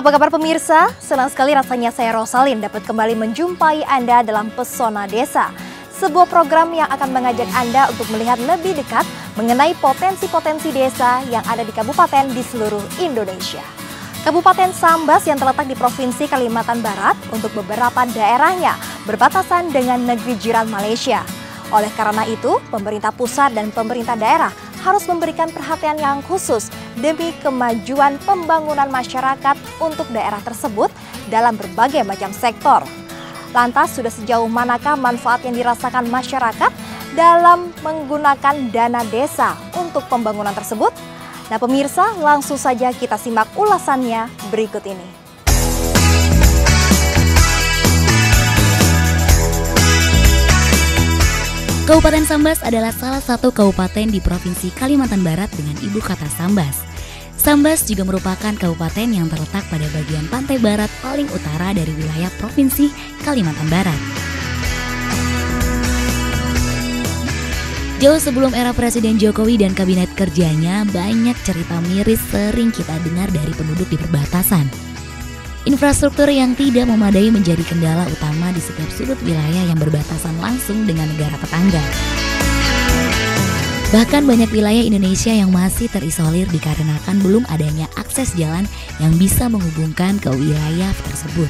Apa kabar pemirsa? Senang sekali rasanya saya Rosalin dapat kembali menjumpai Anda dalam Pesona Desa. Sebuah program yang akan mengajak Anda untuk melihat lebih dekat mengenai potensi-potensi desa yang ada di kabupaten di seluruh Indonesia. Kabupaten Sambas yang terletak di Provinsi Kalimantan Barat untuk beberapa daerahnya berbatasan dengan negeri jiran Malaysia. Oleh karena itu, pemerintah pusat dan pemerintah daerah harus memberikan perhatian yang khusus demi kemajuan pembangunan masyarakat untuk daerah tersebut dalam berbagai macam sektor. Lantas, sudah sejauh manakah manfaat yang dirasakan masyarakat dalam menggunakan dana desa untuk pembangunan tersebut? Nah pemirsa, langsung saja kita simak ulasannya berikut ini. Kabupaten Sambas adalah salah satu kabupaten di Provinsi Kalimantan Barat dengan ibu kota Sambas. Sambas juga merupakan kabupaten yang terletak pada bagian pantai barat paling utara dari wilayah Provinsi Kalimantan Barat. Jauh sebelum era Presiden Jokowi dan kabinet kerjanya, banyak cerita miris sering kita dengar dari penduduk di perbatasan. Infrastruktur yang tidak memadai menjadi kendala utama di setiap sudut wilayah yang berbatasan langsung dengan negara tetangga. Bahkan banyak wilayah Indonesia yang masih terisolir dikarenakan belum adanya akses jalan yang bisa menghubungkan ke wilayah tersebut.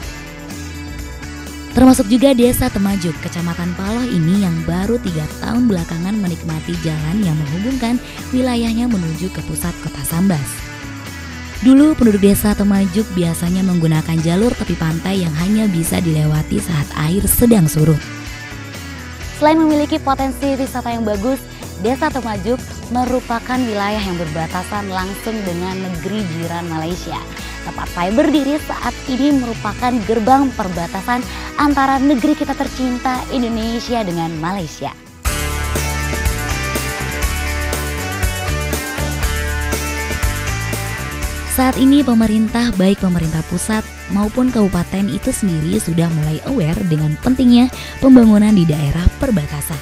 Termasuk juga Desa Temajuk, Kecamatan Paloh ini yang baru 3 tahun belakangan menikmati jalan yang menghubungkan wilayahnya menuju ke pusat kota Sambas. Dulu penduduk Desa Temajuk biasanya menggunakan jalur tepi pantai yang hanya bisa dilewati saat air sedang surut. Selain memiliki potensi wisata yang bagus, Desa Temajuk merupakan wilayah yang berbatasan langsung dengan negeri jiran Malaysia. Tempat saya berdiri saat ini merupakan gerbang perbatasan antara negeri kita tercinta Indonesia dengan Malaysia. Saat ini pemerintah, baik pemerintah pusat maupun kabupaten itu sendiri sudah mulai aware dengan pentingnya pembangunan di daerah perbatasan.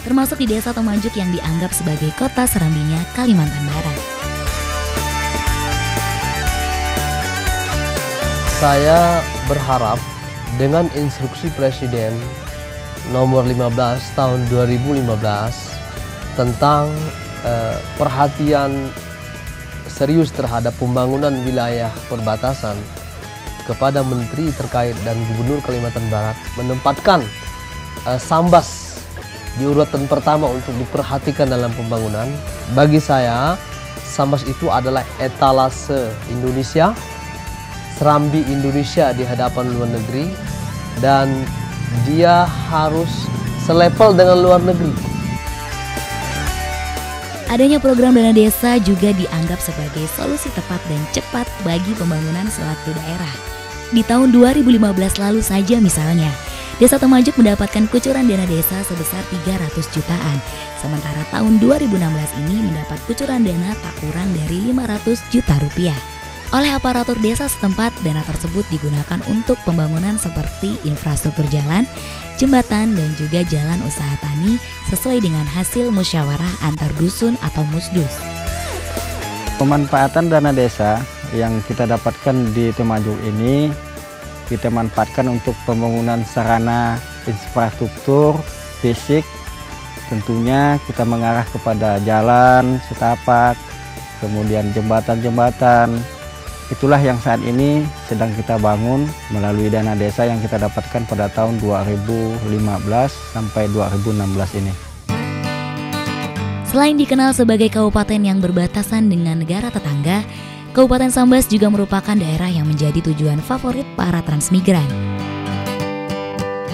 Termasuk di Desa Temajuk yang dianggap sebagai kota serambinya Kalimantan Barat. Saya berharap dengan instruksi Presiden nomor 15 tahun 2015 tentang perhatian serius terhadap pembangunan wilayah perbatasan kepada Menteri terkait dan Gubernur Kalimantan Barat menempatkan Sambas di urutan pertama untuk diperhatikan dalam pembangunan. Bagi saya, Sambas itu adalah etalase Indonesia, serambi Indonesia di hadapan luar negeri, dan dia harus selevel dengan luar negeri. Adanya program dana desa juga dianggap sebagai solusi tepat dan cepat bagi pembangunan suatu daerah. Di tahun 2015 lalu saja misalnya, Desa Temajuk mendapatkan kucuran dana desa sebesar 300 jutaan. Sementara tahun 2016 ini mendapat kucuran dana tak kurang dari 500 juta rupiah. Oleh aparatur desa setempat, dana tersebut digunakan untuk pembangunan seperti infrastruktur jalan, jembatan, dan juga jalan usaha tani sesuai dengan hasil musyawarah antar dusun atau musdus. Pemanfaatan dana desa yang kita dapatkan di Temajuk ini kita manfaatkan untuk pembangunan sarana infrastruktur fisik. Tentunya kita mengarah kepada jalan, setapak, kemudian jembatan-jembatan. Itulah yang saat ini sedang kita bangun melalui dana desa yang kita dapatkan pada tahun 2015 sampai 2016 ini. Selain dikenal sebagai kabupaten yang berbatasan dengan negara tetangga, Kabupaten Sambas juga merupakan daerah yang menjadi tujuan favorit para transmigran.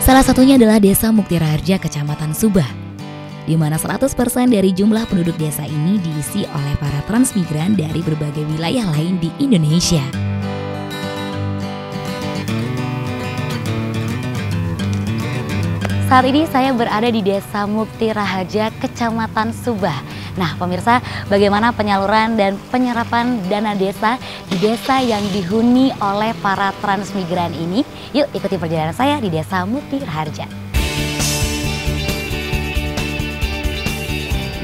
Salah satunya adalah Desa Mukti Raharja, Kecamatan Subah, di mana 100% dari jumlah penduduk desa ini diisi oleh para transmigran dari berbagai wilayah lain di Indonesia. Saat ini saya berada di Desa Mukti Raharja, Kecamatan Subah. Nah pemirsa, bagaimana penyaluran dan penyerapan dana desa di desa yang dihuni oleh para transmigran ini? Yuk ikuti perjalanan saya di Desa Mukti Raharja.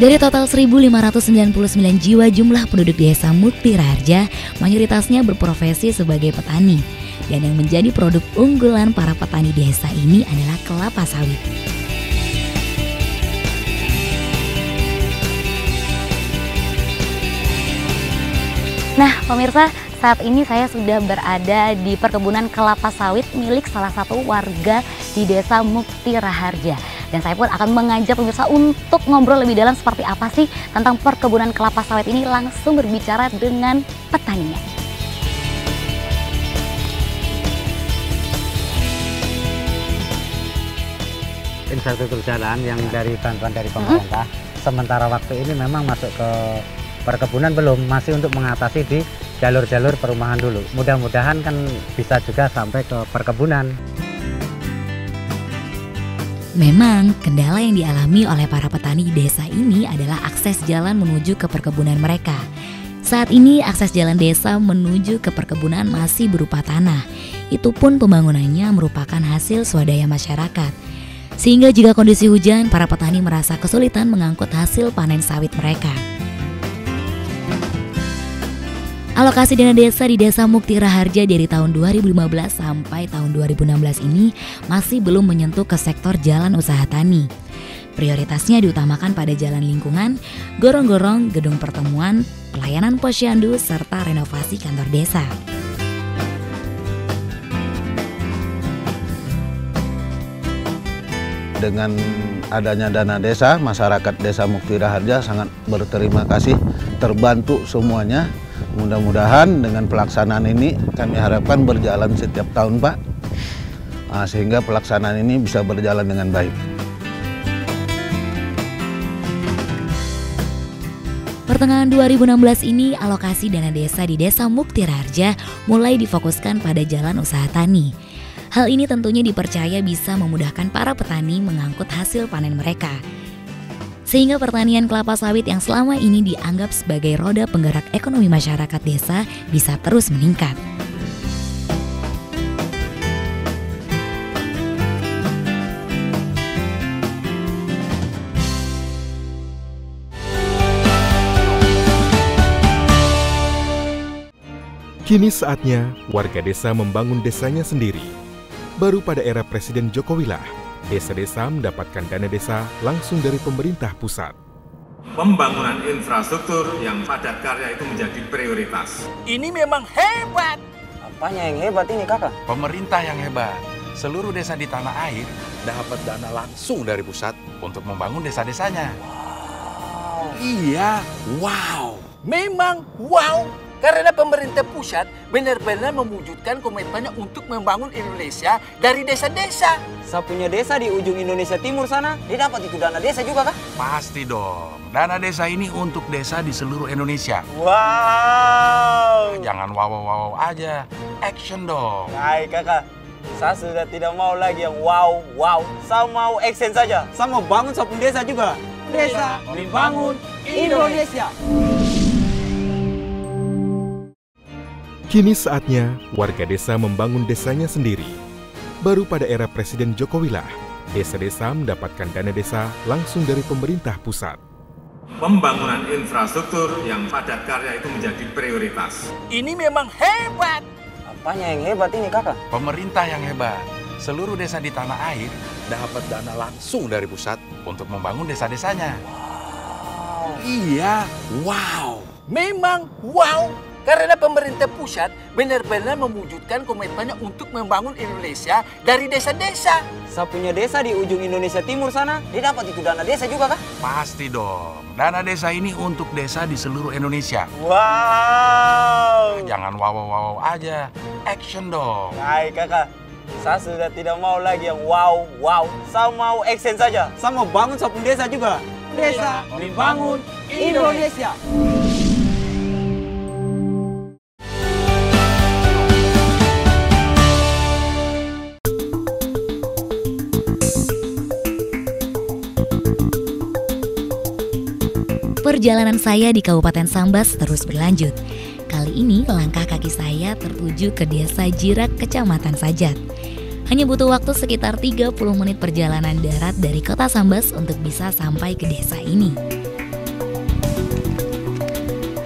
Dari total 1.599 jiwa jumlah penduduk Desa Mukti Raharja, mayoritasnya berprofesi sebagai petani. Dan yang menjadi produk unggulan para petani desa ini adalah kelapa sawit. Nah, pemirsa, saat ini saya sudah berada di perkebunan kelapa sawit milik salah satu warga di Desa Mukti Raharja. Dan saya pun akan mengajak pemirsa untuk ngobrol lebih dalam seperti apa sih tentang perkebunan kelapa sawit ini, langsung berbicara dengan petaninya. Infrastruktur jalan yang dari bantuan dari pemerintah, sementara waktu ini memang masuk ke perkebunan belum, masih untuk mengatasi di jalur-jalur perumahan dulu. Mudah-mudahan kan bisa juga sampai ke perkebunan. Memang kendala yang dialami oleh para petani di desa ini adalah akses jalan menuju ke perkebunan mereka. Saat ini akses jalan desa menuju ke perkebunan masih berupa tanah. Itu pun pembangunannya merupakan hasil swadaya masyarakat. Sehingga jika kondisi hujan, para petani merasa kesulitan mengangkut hasil panen sawit mereka. Alokasi dana desa di Desa Mukti Raharja dari tahun 2015 sampai tahun 2016 ini masih belum menyentuh ke sektor jalan usaha tani. Prioritasnya diutamakan pada jalan lingkungan, gorong-gorong, gedung pertemuan, pelayanan posyandu, serta renovasi kantor desa. Dengan adanya dana desa, masyarakat Desa Mukti Raharja sangat berterima kasih, terbantu semuanya. Mudah-mudahan dengan pelaksanaan ini kami harapkan berjalan setiap tahun, Pak, sehingga pelaksanaan ini bisa berjalan dengan baik. Pertengahan 2016 ini alokasi dana desa di Desa Mukti Raharja mulai difokuskan pada jalan usaha tani. Hal ini tentunya dipercaya bisa memudahkan para petani mengangkut hasil panen mereka. Sehingga pertanian kelapa sawit yang selama ini dianggap sebagai roda penggerak ekonomi masyarakat desa bisa terus meningkat. Kini saatnya warga desa membangun desanya sendiri. Baru pada era Presiden Jokowi lah, desa-desa mendapatkan dana desa langsung dari pemerintah pusat. Pembangunan infrastruktur yang padat karya itu menjadi prioritas. Ini memang hebat. Apanya yang hebat ini, Kakak? Pemerintah yang hebat. Seluruh desa di tanah air dapat dana langsung dari pusat untuk membangun desa-desanya. Wow. Iya, wow. Memang wow. Karena pemerintah pusat benar-benar mewujudkan komitmennya untuk membangun Indonesia dari desa-desa. Saya punya desa di ujung Indonesia Timur sana, dia dapat itu dana desa juga, Kak? Pasti dong. Dana desa ini untuk desa di seluruh Indonesia. Wow. Jangan wow-wow aja. Action dong. Baik, Kakak. Saya sudah tidak mau lagi yang wow. Saya mau action saja. Saya mau bangun saya punya desa juga. Desa membangun Indonesia. Kini saatnya warga desa membangun desanya sendiri. Baru pada era Presiden Jokowi lah, desa-desa mendapatkan dana desa langsung dari pemerintah pusat. Pembangunan infrastruktur yang padat karya itu menjadi prioritas. Ini memang hebat. Apanya yang hebat ini, Kakak? Pemerintah yang hebat. Seluruh desa di tanah air dapat dana langsung dari pusat untuk membangun desa-desanya. Wow. Iya, wow. Memang wow. Karena pemerintah pusat benar-benar mewujudkan komitmennya untuk membangun Indonesia dari desa-desa. Saya punya desa di ujung Indonesia Timur sana, dia dapat itu dana desa juga, Kak? Pasti dong. Dana desa ini untuk desa di seluruh Indonesia. Wow. Jangan wow-wow aja. Action dong. Baik, Kakak. Saya sudah tidak mau lagi yang wow. Saya mau action saja. Saya mau bangun saya punya desa juga. Desa membangun Indonesia. Perjalanan saya di Kabupaten Sambas terus berlanjut. Kali ini langkah kaki saya tertuju ke Desa Jirak, Kecamatan Sajat. Hanya butuh waktu sekitar 30 menit perjalanan darat dari kota Sambas untuk bisa sampai ke desa ini.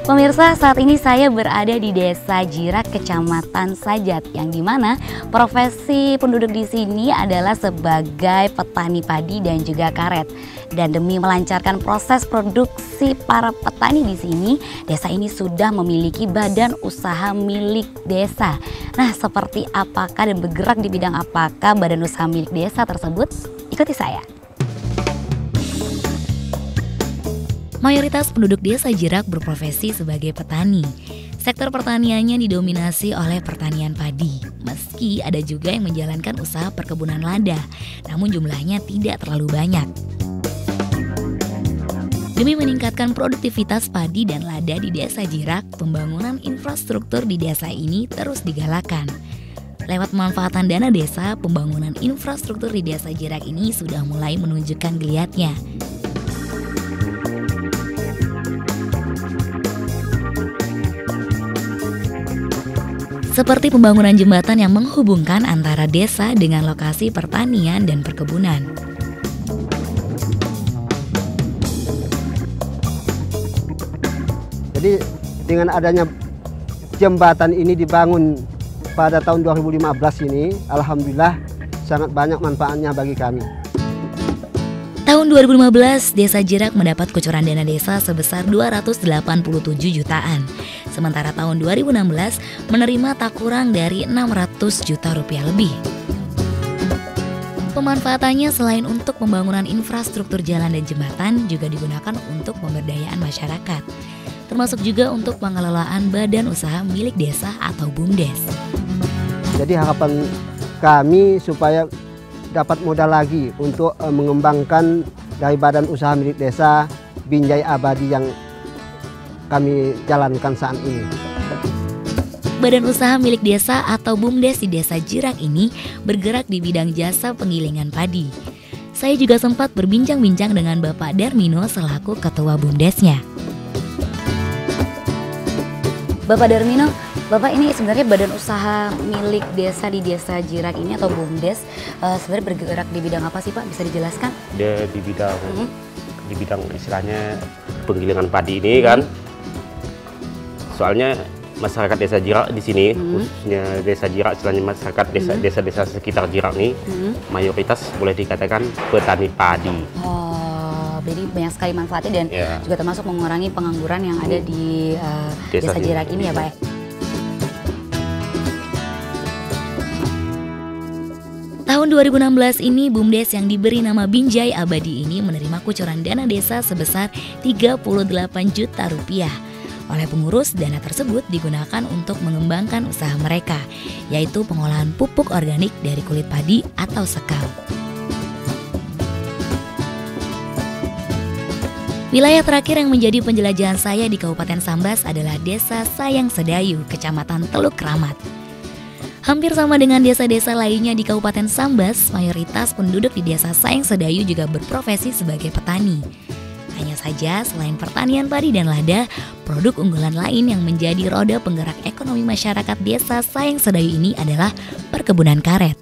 Pemirsa, saat ini saya berada di Desa Jirak, Kecamatan Sajat, yang dimana profesi penduduk di sini adalah sebagai petani padi dan juga karet. Dan demi melancarkan proses produksi para petani di sini, desa ini sudah memiliki badan usaha milik desa. Nah, seperti apakah dan bergerak di bidang apakah badan usaha milik desa tersebut? Ikuti saya. Mayoritas penduduk desa Jirak berprofesi sebagai petani. Sektor pertaniannya didominasi oleh pertanian padi, meski ada juga yang menjalankan usaha perkebunan lada, namun jumlahnya tidak terlalu banyak. Demi meningkatkan produktivitas padi dan lada di desa Jirak, pembangunan infrastruktur di desa ini terus digalakan. Lewat pemanfaatan dana desa, pembangunan infrastruktur di desa Jirak ini sudah mulai menunjukkan geliatnya. Seperti pembangunan jembatan yang menghubungkan antara desa dengan lokasi pertanian dan perkebunan. Jadi dengan adanya jembatan ini dibangun pada tahun 2015 ini, alhamdulillah sangat banyak manfaatnya bagi kami. Tahun 2015, Desa Jirak mendapat kucuran dana desa sebesar 287 jutaan. Sementara tahun 2016 menerima tak kurang dari 600 juta rupiah lebih. Pemanfaatannya selain untuk pembangunan infrastruktur jalan dan jembatan juga digunakan untuk pemberdayaan masyarakat. Termasuk juga untuk pengelolaan badan usaha milik desa atau BUMDes. Jadi harapan kami supaya dapat modal lagi untuk mengembangkan dari badan usaha milik desa Binjai Abadi yang kami jalankan saat ini. Badan usaha milik desa atau BUMDes di Desa Jirak ini bergerak di bidang jasa penggilingan padi. Saya juga sempat berbincang-bincang dengan Bapak Darmino selaku ketua BUMDesnya. Bapak Darmino, Bapak ini sebenarnya badan usaha milik desa di Desa Jirak ini atau BUMDes sebenarnya bergerak di bidang apa sih Pak? Bisa dijelaskan? Dia di bidang istilahnya penggilingan padi ini kan. Soalnya masyarakat Desa Jirak di sini, khususnya Desa Jirak, istilahnya masyarakat desa-desa sekitar Jirak ini, mayoritas boleh dikatakan petani padi. Oh, jadi banyak sekali manfaatnya dan juga termasuk mengurangi pengangguran yang ada di Desa Jirak ini ya Pak. Tahun 2016 ini BUMDes yang diberi nama Binjai Abadi ini menerima kucuran dana desa sebesar 38 juta rupiah. Oleh pengurus, dana tersebut digunakan untuk mengembangkan usaha mereka, yaitu pengolahan pupuk organik dari kulit padi atau sekam. Wilayah terakhir yang menjadi penjelajahan saya di Kabupaten Sambas adalah Desa Sayang Sedayu, Kecamatan Teluk Kramat. Hampir sama dengan desa-desa lainnya di Kabupaten Sambas, mayoritas penduduk di Desa Sayang Sedayu juga berprofesi sebagai petani. Hanya saja selain pertanian padi dan lada, produk unggulan lain yang menjadi roda penggerak ekonomi masyarakat Desa Sayang Sedayu ini adalah perkebunan karet.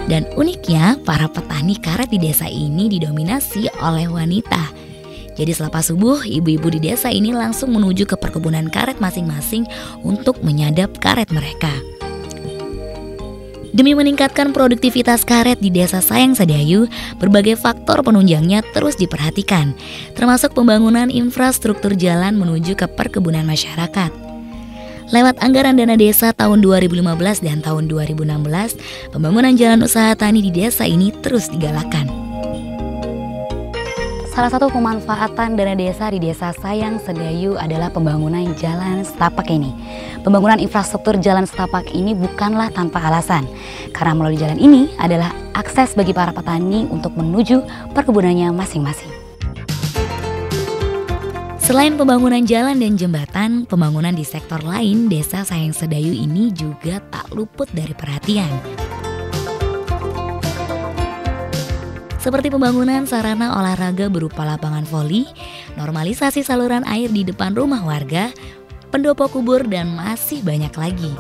Dan uniknya, para petani karet di desa ini didominasi oleh wanita. Jadi selepas subuh, ibu-ibu di desa ini langsung menuju ke perkebunan karet masing-masing untuk menyadap karet mereka. Demi meningkatkan produktivitas karet di Desa Sayang Sedayu, berbagai faktor penunjangnya terus diperhatikan, termasuk pembangunan infrastruktur jalan menuju ke perkebunan masyarakat. Lewat anggaran dana desa tahun 2015 dan tahun 2016, pembangunan jalan usaha tani di desa ini terus digalakan. Salah satu pemanfaatan dana desa di Desa Sayang Sedayu adalah pembangunan jalan setapak ini. Pembangunan infrastruktur jalan setapak ini bukanlah tanpa alasan, karena melalui jalan ini adalah akses bagi para petani untuk menuju perkebunannya masing-masing. Selain pembangunan jalan dan jembatan, pembangunan di sektor lain Desa Sayang Sedayu ini juga tak luput dari perhatian. Seperti pembangunan sarana olahraga berupa lapangan voli, normalisasi saluran air di depan rumah warga, pendopo kubur, dan masih banyak lagi.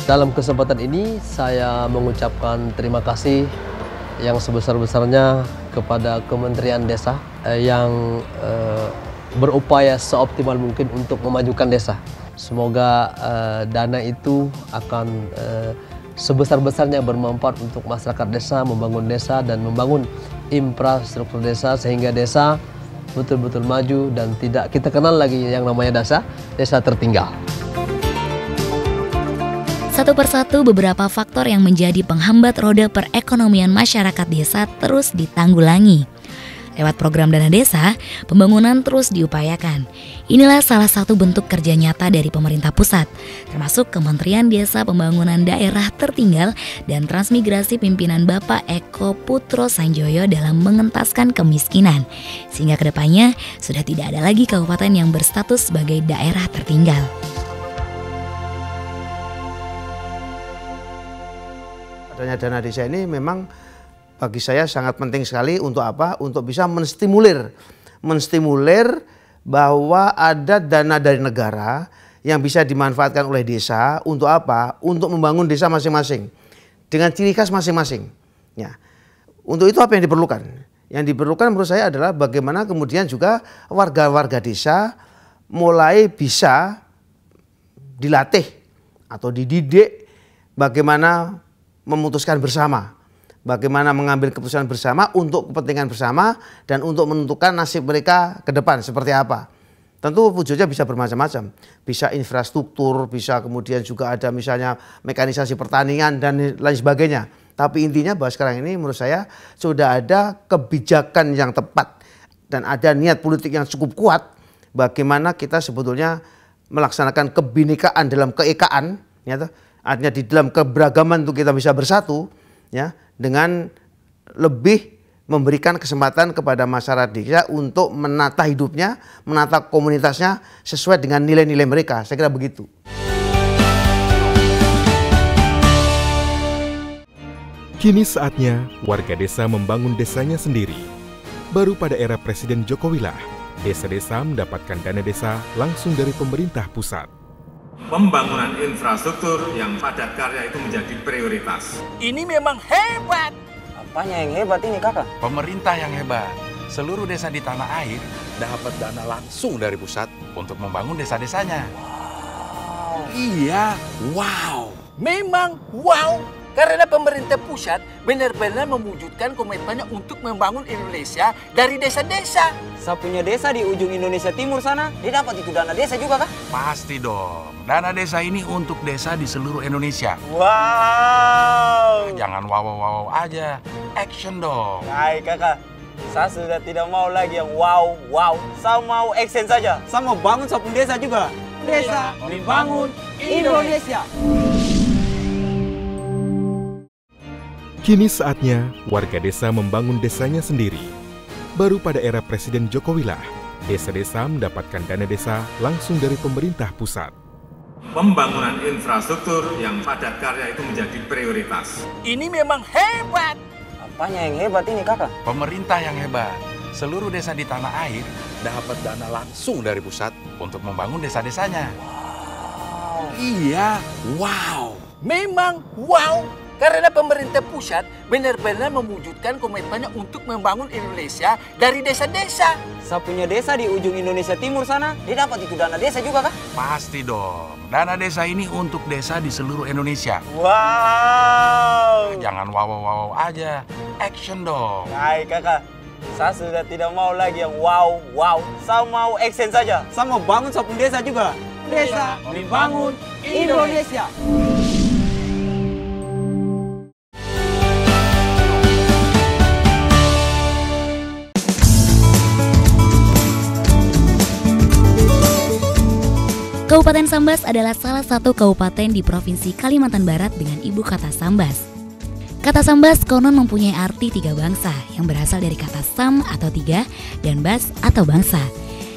Dalam kesempatan ini saya mengucapkan terima kasih yang sebesar-besarnya kepada Kementerian Desa yang berupaya seoptimal mungkin untuk memajukan desa. Semoga dana itu akan sebesar-besarnya bermanfaat untuk masyarakat desa, membangun desa dan membangun infrastruktur desa sehingga desa betul-betul maju dan tidak kita kenal lagi yang namanya desa tertinggal. Satu persatu beberapa faktor yang menjadi penghambat roda perekonomian masyarakat desa terus ditanggulangi. Lewat program dana desa, pembangunan terus diupayakan. Inilah salah satu bentuk kerja nyata dari pemerintah pusat, termasuk Kementerian Desa Pembangunan Daerah Tertinggal dan Transmigrasi pimpinan Bapak Eko Putro Sanjoyo dalam mengentaskan kemiskinan. Sehingga kedepannya sudah tidak ada lagi kabupaten yang berstatus sebagai daerah tertinggal. Adanya dana desa ini memang bagi saya sangat penting sekali untuk apa? Untuk bisa menstimulir bahwa ada dana dari negara yang bisa dimanfaatkan oleh desa untuk apa? Untuk membangun desa masing-masing dengan ciri khas masing-masing. Ya. Untuk itu apa yang diperlukan? Yang diperlukan menurut saya adalah bagaimana kemudian juga warga-warga desa mulai bisa dilatih atau dididik bagaimana memutuskan bersama, bagaimana mengambil keputusan bersama untuk kepentingan bersama dan untuk menentukan nasib mereka ke depan seperti apa. Tentu wujudnya bisa bermacam-macam, bisa infrastruktur, bisa kemudian juga ada misalnya mekanisasi pertanian dan lain sebagainya. Tapi intinya bahwa sekarang ini menurut saya sudah ada kebijakan yang tepat dan ada niat politik yang cukup kuat bagaimana kita sebetulnya melaksanakan kebinekaan dalam keekaan, ya, artinya di dalam keberagaman untuk kita bisa bersatu, ya, dengan lebih memberikan kesempatan kepada masyarakat desa untuk menata hidupnya, menata komunitasnya sesuai dengan nilai-nilai mereka. Saya kira begitu. Kini saatnya warga desa membangun desanya sendiri. Baru pada era Presiden Jokowi lah, desa-desa mendapatkan dana desa langsung dari pemerintah pusat. Pembangunan infrastruktur yang padat karya itu menjadi prioritas. Ini memang hebat. Apanya yang hebat ini, Kakak? Pemerintah yang hebat. Seluruh desa di tanah air dapat dana langsung dari pusat untuk membangun desa-desanya. Wow. Iya, wow. Memang wow. Karena pemerintah pusat benar-benar mewujudkan komitmennya untuk membangun Indonesia dari desa-desa. Saya punya desa di ujung Indonesia Timur sana, dia dapat itu dana desa juga, Kak? Pasti dong. Dana desa ini untuk desa di seluruh Indonesia. Wow. Jangan wow-wow aja, action dong. Baik, Kakak. Saya sudah tidak mau lagi yang wow. Saya mau action saja. Saya mau bangun saya punya desa juga. Desa membangun Indonesia. Kini saatnya warga desa membangun desanya sendiri. Baru pada era Presiden Jokowi lah, desa-desa mendapatkan dana desa langsung dari pemerintah pusat. Pembangunan infrastruktur yang padat karya itu menjadi prioritas. Ini memang hebat. Apanya yang hebat ini, Kakak? Pemerintah yang hebat. Seluruh desa di tanah air dapat dana langsung dari pusat untuk membangun desa-desanya. Wow. Iya, wow. Memang wow. Karena pemerintah pusat benar-benar mewujudkan komitmennya untuk membangun Indonesia dari desa-desa. Saya punya desa di ujung Indonesia Timur sana, dia dapat itu dana desa juga, Kak? Pasti dong. Dana desa ini untuk desa di seluruh Indonesia. Wow. Jangan wow aja, action dong. Baik, Kakak. Saya sudah tidak mau lagi yang wow. Saya mau action saja. Saya mau bangun saya punya desa juga. Desa membangun Indonesia. Kabupaten Sambas adalah salah satu kabupaten di Provinsi Kalimantan Barat dengan ibu kota Sambas. Kata Sambas konon mempunyai arti tiga bangsa yang berasal dari kata Sam atau tiga dan Bas atau bangsa.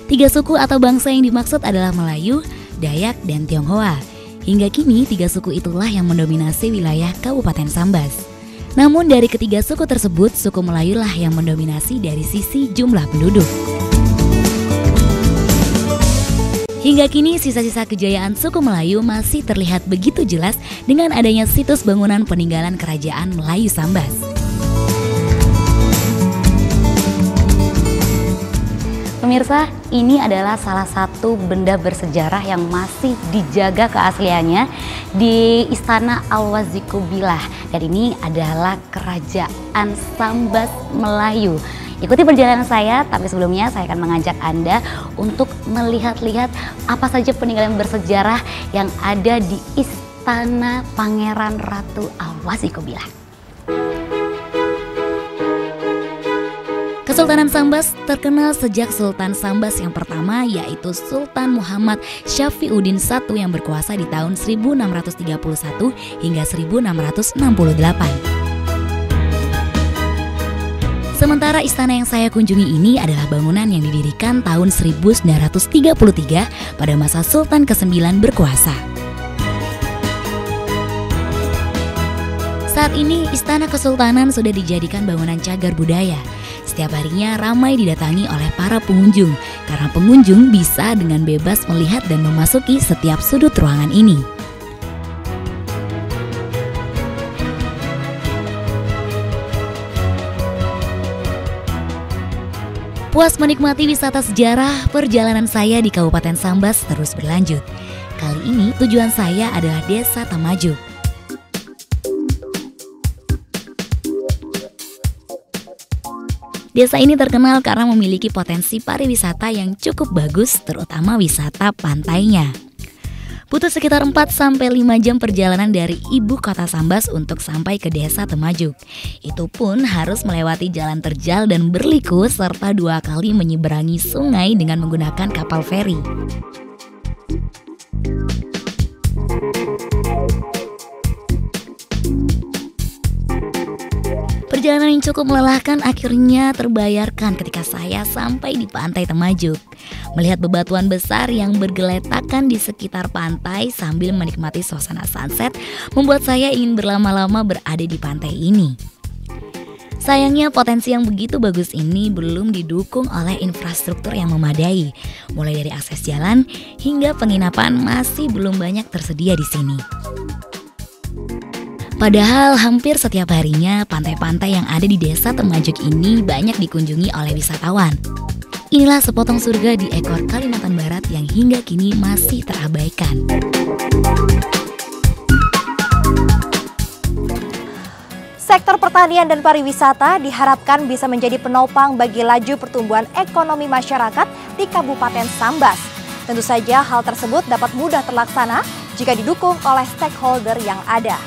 Tiga suku atau bangsa yang dimaksud adalah Melayu, Dayak, dan Tionghoa. Hingga kini tiga suku itulah yang mendominasi wilayah Kabupaten Sambas. Namun dari ketiga suku tersebut, suku Melayu lah yang mendominasi dari sisi jumlah penduduk. Hingga kini sisa-sisa kejayaan suku Melayu masih terlihat begitu jelas dengan adanya situs bangunan peninggalan kerajaan Melayu Sambas. Pemirsa, ini adalah salah satu benda bersejarah yang masih dijaga keasliannya di Istana Al-Wazikubillah. Dan ini adalah Kerajaan Sambas Melayu. Ikuti perjalanan saya, tapi sebelumnya saya akan mengajak Anda untuk melihat-lihat apa saja peninggalan bersejarah yang ada di Istana Pangeran Ratu Al-Wazikubillah. Kesultanan Sambas terkenal sejak Sultan Sambas yang pertama, yaitu Sultan Muhammad Syafiuddin I yang berkuasa di tahun 1631 hingga 1668. Sementara istana yang saya kunjungi ini adalah bangunan yang didirikan tahun 1933 pada masa Sultan ke-9 berkuasa. Saat ini Istana Kesultanan sudah dijadikan bangunan cagar budaya. Setiap harinya ramai didatangi oleh para pengunjung, karena pengunjung bisa dengan bebas melihat dan memasuki setiap sudut ruangan ini. Puas menikmati wisata sejarah, perjalanan saya di Kabupaten Sambas terus berlanjut. Kali ini tujuan saya adalah Desa Tamajuk. Desa ini terkenal karena memiliki potensi pariwisata yang cukup bagus, terutama wisata pantainya. Butuh sekitar 4-5 jam perjalanan dari ibu kota Sambas untuk sampai ke Desa Temajuk. Itu pun harus melewati jalan terjal dan berliku serta 2 kali menyeberangi sungai dengan menggunakan kapal feri. Perjalanan yang cukup melelahkan akhirnya terbayarkan ketika saya sampai di pantai Temajuk. Melihat bebatuan besar yang bergeletakan di sekitar pantai sambil menikmati suasana sunset membuat saya ingin berlama-lama berada di pantai ini. Sayangnya potensi yang begitu bagus ini belum didukung oleh infrastruktur yang memadai. Mulai dari akses jalan hingga penginapan masih belum banyak tersedia di sini. Padahal hampir setiap harinya pantai-pantai yang ada di Desa Temajuk ini banyak dikunjungi oleh wisatawan. Inilah sepotong surga di ekor Kalimantan Barat yang hingga kini masih terabaikan. Sektor pertanian dan pariwisata diharapkan bisa menjadi penopang bagi laju pertumbuhan ekonomi masyarakat di Kabupaten Sambas. Tentu saja hal tersebut dapat mudah terlaksana jika didukung oleh stakeholder yang ada.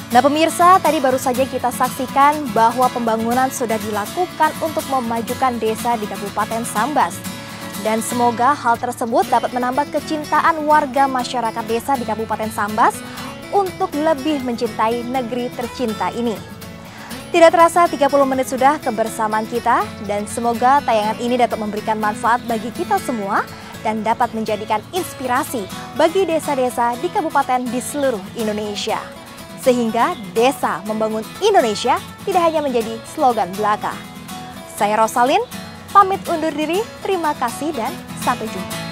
Nah pemirsa, tadi baru saja kita saksikan bahwa pembangunan sudah dilakukan untuk memajukan desa di Kabupaten Sambas. Dan semoga hal tersebut dapat menambah kecintaan warga masyarakat desa di Kabupaten Sambas untuk lebih mencintai negeri tercinta ini. Tidak terasa 30 menit sudah kebersamaan kita dan semoga tayangan ini dapat memberikan manfaat bagi kita semua dan dapat menjadikan inspirasi bagi desa-desa di kabupaten di seluruh Indonesia. Sehingga Desa Membangun Indonesia tidak hanya menjadi slogan belaka. Saya Rosalin, pamit undur diri, terima kasih dan sampai jumpa.